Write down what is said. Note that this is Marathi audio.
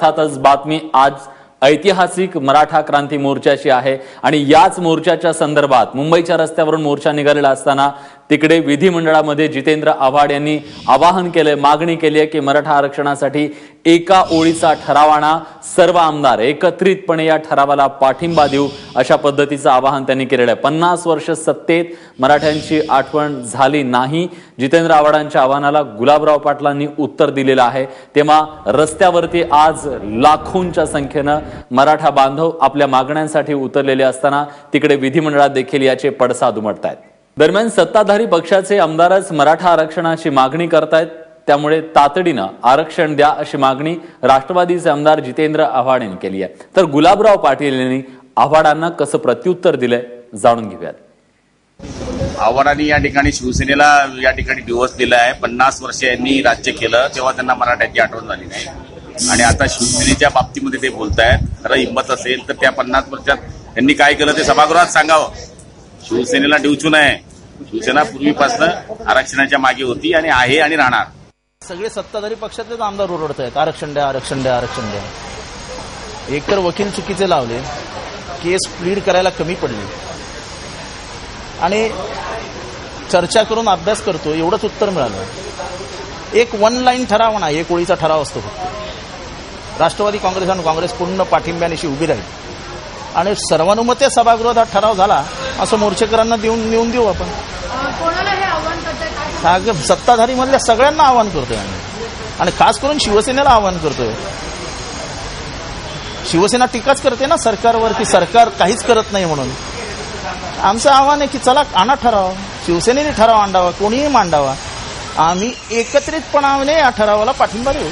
अर्थातच बातमी आज ऐतिहासिक मराठा क्रांती मोर्चाची आहे आणि याच मोर्चाच्या संदर्भात मुंबईच्या रस्त्यावरून मोर्चा निघालेला असताना तिकडे विधिमंडळामध्ये जितेंद्र आव्हाड यांनी आवाहन केले, मागणी केली आहे की मराठा आरक्षणासाठी एका ओळीचा ठराव आणा, सर्व आमदार एकत्रितपणे या ठरावाला पाठिंबा देऊ, अशा पद्धतीचं आवाहन त्यांनी केलेलं आहे। 50 वर्ष सत्तेत मराठ्यांची आठवण झाली नाही, जितेंद्र आव्हाडांच्या आव्हानाला गुलाबराव पाटलांनी उत्तर दिलेलं आहे। तेव्हा रस्त्यावरती आज लाखोंच्या संख्येने मराठा बांधव आपल्या मागण्यांसाठी उतरलेले असताना तिकडे विधिमंडळात देखील याचे पडसाद उमटतायत। दरम्यान सत्ताधारी पक्षाचे आमदारच मराठा आरक्षणाची मागणी करतायत, त्यामुळे तातडीने आरक्षण द्या अशी मागणी राष्ट्रवादीचे आमदार जितेंद्र आव्हाड यांनी केली आहे। तर गुलाबराव पाटील यांनी आव्हाडांना कसं प्रत्युत्तर दिलंय जाणून घेऊयात। आव्हाडांनी या ठिकाणी शिवसेनेला या ठिकाणी डिवोर्स दिला आहे। 50 वर्ष यांनी राज्य केलं तेव्हा त्यांना मराठ्याची आठवण झाली नाही आणि आता शिवसेनेच्या बाबतीमध्ये ते बोलतायत। खरं हिंमत असेल तर त्या 50 वर्षात त्यांनी काय केलं ते सभागृहात सांगावं। शिवसेनेला डिवचू नये। शिवसेना पूर्वीपासून आरक्षणाच्या मागे होती आणि आहे आणि राहणार। सगळे सत्ताधारी पक्षातलेच आमदार ओरडत आहेत आरक्षण द्या, आरक्षण द्या, आरक्षण द्या। एकतर वकील चुकीचे लावले, केस प्लीड करायला कमी पडली आणि चर्चा करून अभ्यास करतो एवढंच उत्तर मिळालं। एक वन लाईन ठराव ना, एक ओळीचा ठराव असतो फक्त। राष्ट्रवादी काँग्रेस आणि काँग्रेस पूर्ण पाठिंब्यानिशी उभी राहील आणि सर्वानुमते सभागृहात हा ठराव झाला असं मोर्चेकरांना नेऊन देऊ आपण। सत्ताधारी मधल्या सगळ्यांना आवाहन करतोय आणि खास करून शिवसेनेला आवाहन करतोय। शिवसेना टीकाच करते ना सरकारवर की सरकार काहीच करत नाही म्हणून। आमचं आव्हान आहे की चला आणा ठराव, शिवसेनेने ठराव मांडावा, कोणीही मांडावा, आम्ही एकत्रितपणाने या ठरावाला पाठिंबा देऊ।